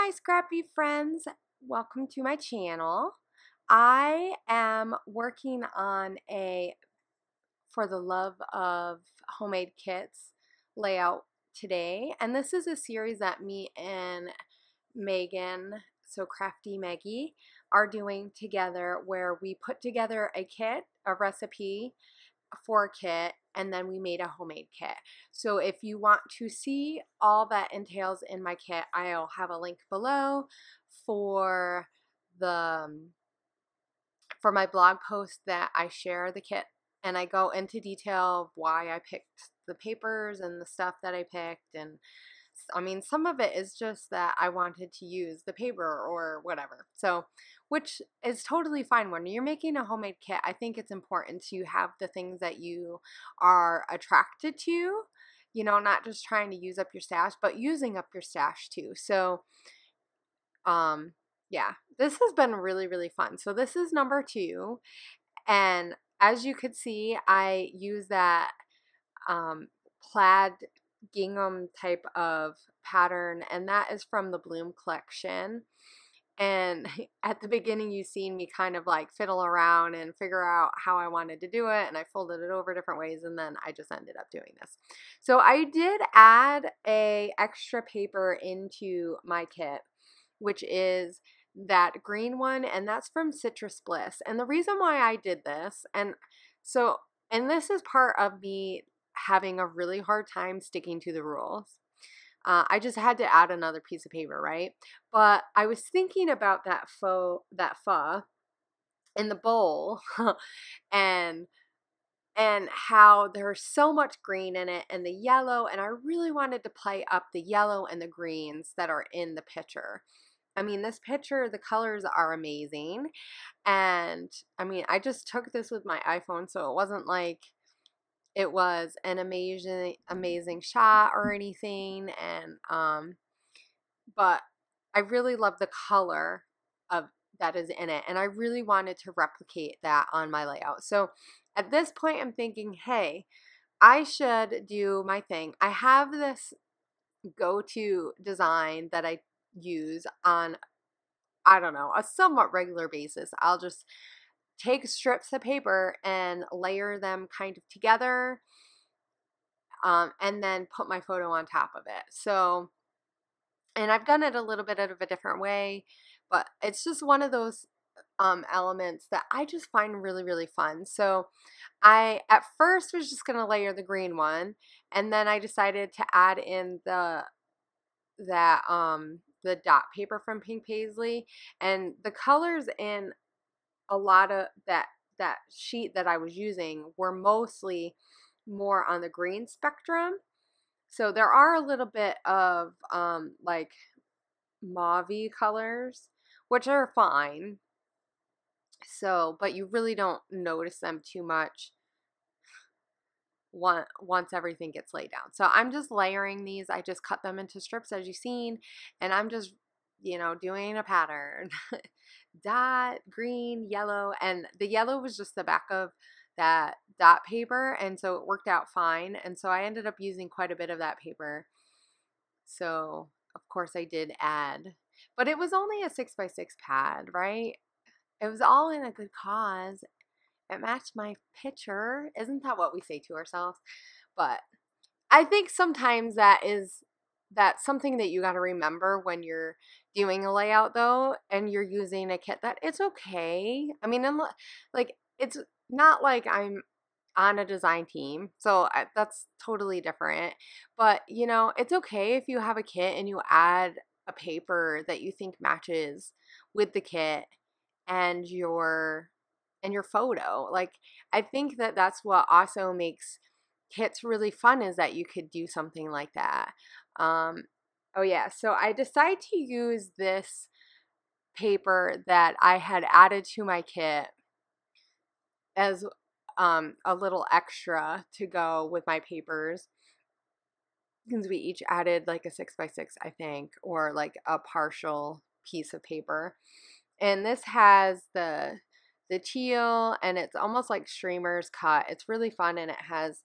Hi scrappy friends, welcome to my channel. I am working on a for the Love of Homemade Kits layout today, and this is a series that me and Megan, so Crafty Maggie, are doing together where we put together a kit, a recipe for a kit, and then we made a homemade kit. So if you want to see all that entails in my kit, I'll have a link below for the for my blog post that I share the kit, and I go into detail of why I picked the papers and the stuff that I picked. And I mean, some of it is just that I wanted to use the paper or whatever. So, which is totally fine. When you're making a homemade kit, I think it's important to have the things that you are attracted to, you know, not just trying to use up your stash, but using up your stash too. So, yeah, this has been really fun. So this is number 2. And as you could see, I use that plaid gingham type of pattern, and that is from the Bloom collection. And at the beginning you seen me kind of like fiddle around and figure out how I wanted to do it, and I folded it over different ways, and then I just ended up doing this. So I did add a extra paper into my kit, which is that green one, and that's from Citrus Bliss. And the reason why I did this, and this is part of me having a really hard time sticking to the rules. I just had to add another piece of paper, right? But I was thinking about that pho in the bowl and how there's so much green in it, and the yellow, and I really wanted to play up the yellow and the greens that are in the picture. I mean, this picture, the colors are amazing. And I mean, I just took this with my iPhone, so it wasn't like it was an amazing shot or anything. And but I really love the color of that is in it, and I really wanted to replicate that on my layout. So at this point I'm thinking, hey, I should do my thing. I have this go-to design that I use on, I don't know, a somewhat regular basis. I'll just take strips of paper and layer them kind of together, and then put my photo on top of it. So, and I've done it a little bit of a different way, but it's just one of those elements that I just find really fun. So I at first was just going to layer the green one, and then I decided to add in the dot paper from Pink Paisley, and the colors in a lot of that sheet that I was using were mostly more on the green spectrum. So there are a little bit of like mauve-y colors, which are fine. So, but you really don't notice them too much once everything gets laid down. So I'm just layering these. I just cut them into strips as you've seen, and I'm just, you know, doing a pattern. Dot, green, yellow, and the yellow was just the back of that dot paper, and so it worked out fine. And so I ended up using quite a bit of that paper. So of course I did add, but it was only a 6x6 pad, right? It was all in a good cause. It matched my picture. Isn't that what we say to ourselves? But I think sometimes that's something that you got to remember when you're doing a layout, though, and you're using a kit, that it's okay. I mean, like, it's not like I'm on a design team, so that's totally different. But, you know, it's okay if you have a kit and you add a paper that you think matches with the kit and your photo. Like, I think that that's what also makes kits really fun, is that you could do something like that. Oh yeah, so I decided to use this paper that I had added to my kit as a little extra to go with my papers, because we each added like a 6x6, I think, or like a partial piece of paper. And this has the teal, and it's almost like streamers cut. It's really fun, and it has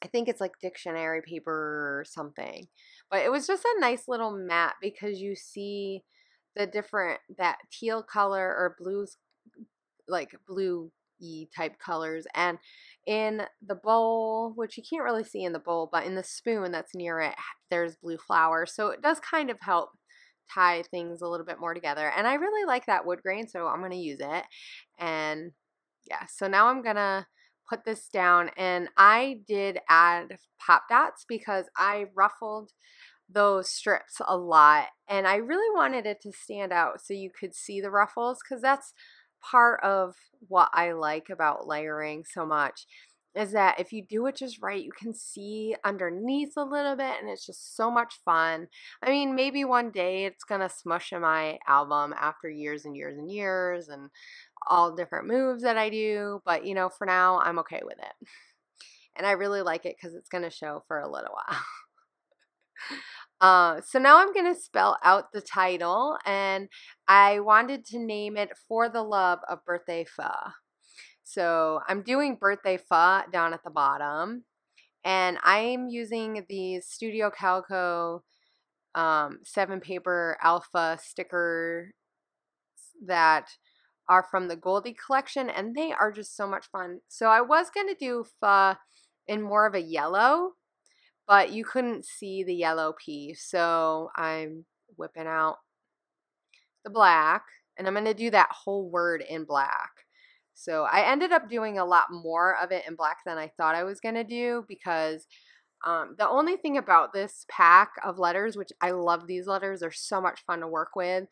I think it's like dictionary paper or something. But it was just a nice little mat because you see the different, that teal color or blues, like blue-y type colors. And in the bowl, which you can't really see in the bowl, but in the spoon that's near it, there's blue flowers. So it does kind of help tie things a little bit more together. And I really like that wood grain, so I'm going to use it. And yeah, so now I'm going to put this down, and I did add pop dots because I ruffled those strips a lot, and I really wanted it to stand out so you could see the ruffles, because that's part of what I like about layering so much, is that if you do it just right, you can see underneath a little bit, and it's just so much fun. I mean, maybe one day it's gonna smush in my album after years and years and years and all different moves that I do, but you know, for now I'm okay with it. And I really like it because it's gonna show for a little while. So now I'm going to spell out the title, and I wanted to name it For the Love of Birthday Pho. So I'm doing Birthday Pho down at the bottom, and I'm using these Studio Calico 7 paper alpha stickers that are from the Goldie collection, and they are just so much fun. So I was going to do pho in more of a yellow, but you couldn't see the yellow piece, so I'm whipping out the black, and I'm going to do that whole word in black. So I ended up doing a lot more of it in black than I thought I was going to do, because the only thing about this pack of letters, which I love these letters, they're so much fun to work with,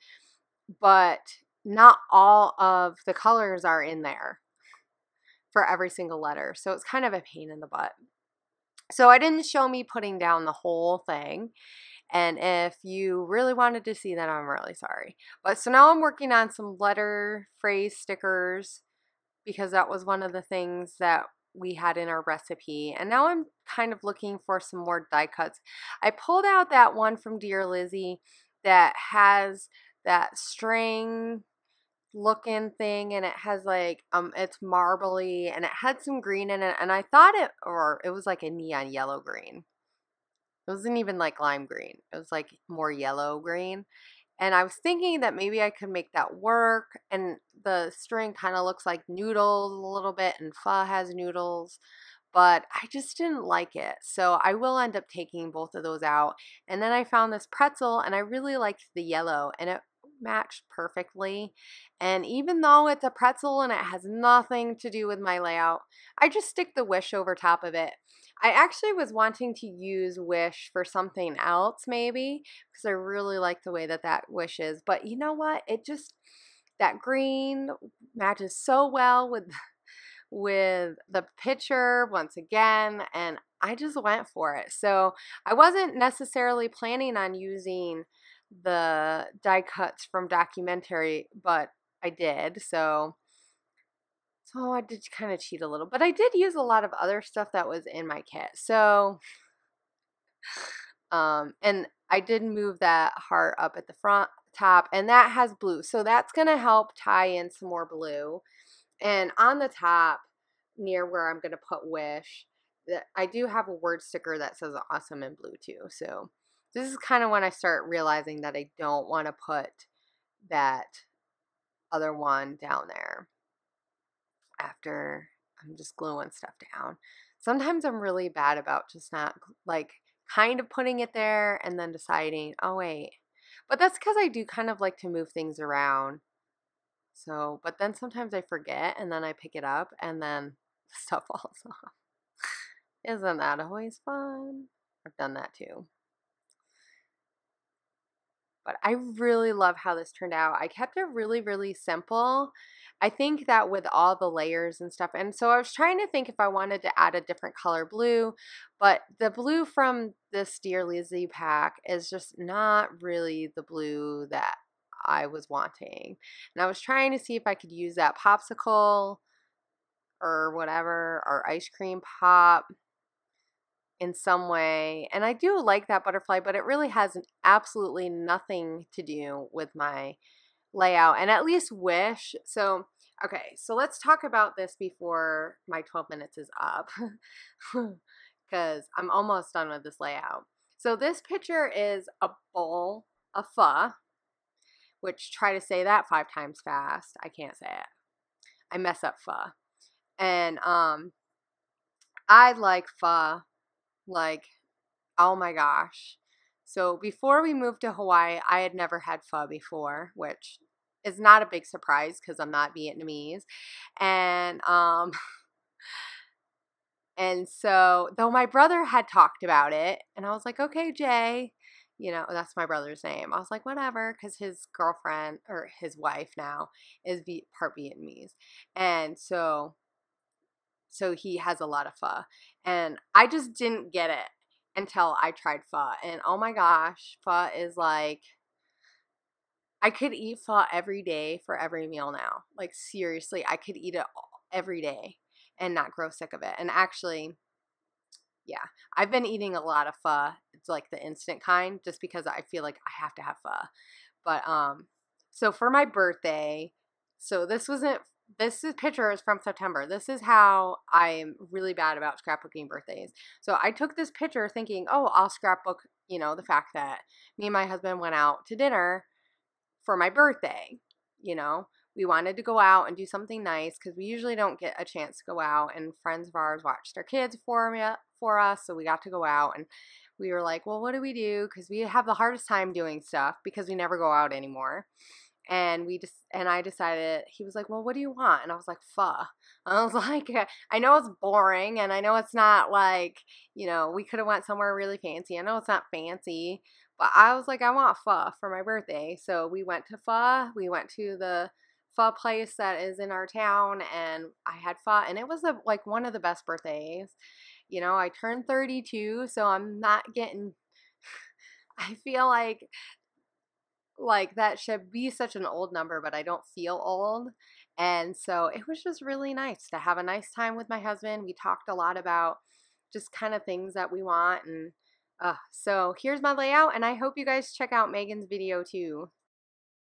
but not all of the colors are in there for every single letter, so it's kind of a pain in the butt. So I didn't show me putting down the whole thing, and if you really wanted to see that, I'm really sorry. But so now I'm working on some letter phrase stickers, because that was one of the things that we had in our recipe, and now I'm kind of looking for some more die cuts. I pulled out that one from Dear Lizzie that has that string looking thing, and it has like it's marbly, and it had some green in it, and I thought it was like a neon yellow green. It wasn't even like lime green, it was like more yellow green, and I was thinking that maybe I could make that work. And the string kind of looks like noodles a little bit, and pho has noodles, but I just didn't like it, so I will end up taking both of those out. And then I found this pretzel, and I really liked the yellow, and it matched perfectly. And even though it's a pretzel and it has nothing to do with my layout, I just stick the wish over top of it. I actually was wanting to use wish for something else maybe, because I really like the way that that wish is, but you know what, it just, that green matches so well with the picture once again, and I just went for it. So I wasn't necessarily planning on using the die cuts from documentary, but I did. So I did kind of cheat a little, but I did use a lot of other stuff that was in my kit. So and I did move that heart up at the front top, and that has blue, so that's gonna help tie in some more blue. And on the top near where I'm gonna put wish, I do have a word sticker that says awesome in blue too. So this is kind of when I start realizing that I don't want to put that other one down there after I'm just gluing stuff down. Sometimes I'm really bad about just not like kind of putting it there and then deciding, oh wait. But that's because I do kind of like to move things around. So, but then sometimes I forget, and then I pick it up and then stuff falls off. Isn't that always fun? I've done that too. But I really love how this turned out. I kept it really, really simple. I think that with all the layers and stuff, and so I was trying to think if I wanted to add a different color blue, but the blue from this Dear Lizzie pack is just not really the blue that I was wanting. And I was trying to see if I could use that popsicle or whatever, or ice cream pop in some way. And I do like that butterfly, but it really has absolutely nothing to do with my layout, and at least wish. So okay, so let's talk about this before my 12 minutes is up. because I'm almost done with this layout. So this picture is a bowl of pho, which try to say that 5 times fast. I can't say it. I mess up pho. And I like pho, like, oh my gosh. So before we moved to Hawaii, I had never had pho before, which is not a big surprise because I'm not Vietnamese. And and so though my brother had talked about it, and I was like, okay, Jay, you know, that's my brother's name. I was like, whatever, because his girlfriend, or his wife now, is part Vietnamese. And so he has a lot of pho. And I just didn't get it until I tried pho. And oh my gosh, pho is like, I could eat pho every day for every meal now. Like, seriously, I could eat it every day and not grow sick of it. And actually, yeah, I've been eating a lot of pho. It's like the instant kind, just because I feel like I have to have pho. But so for my birthday, so this picture is from September. This is how I'm really bad about scrapbooking birthdays. So I took this picture thinking, oh, I'll scrapbook, you know, the fact that me and my husband went out to dinner for my birthday. You know, we wanted to go out and do something nice because we usually don't get a chance to go out, and friends of ours watched their kids for us, so we got to go out, and we were like, well, what do we do? Because we have the hardest time doing stuff because we never go out anymore. And I decided, he was like, well, what do you want? And I was like, pho. I was like, I know it's boring, and I know it's not like, you know, we could have went somewhere really fancy. I know it's not fancy, but I was like, I want pho for my birthday. So we went to pho. We went to the pho place that is in our town, and I had pho, and it was like one of the best birthdays. You know, I turned 32, so I'm not getting, I feel like that should be such an old number, but I don't feel old. And so it was just really nice to have a nice time with my husband. We talked a lot about just kind of things that we want. And so here's my layout, and I hope you guys check out Megan's video too.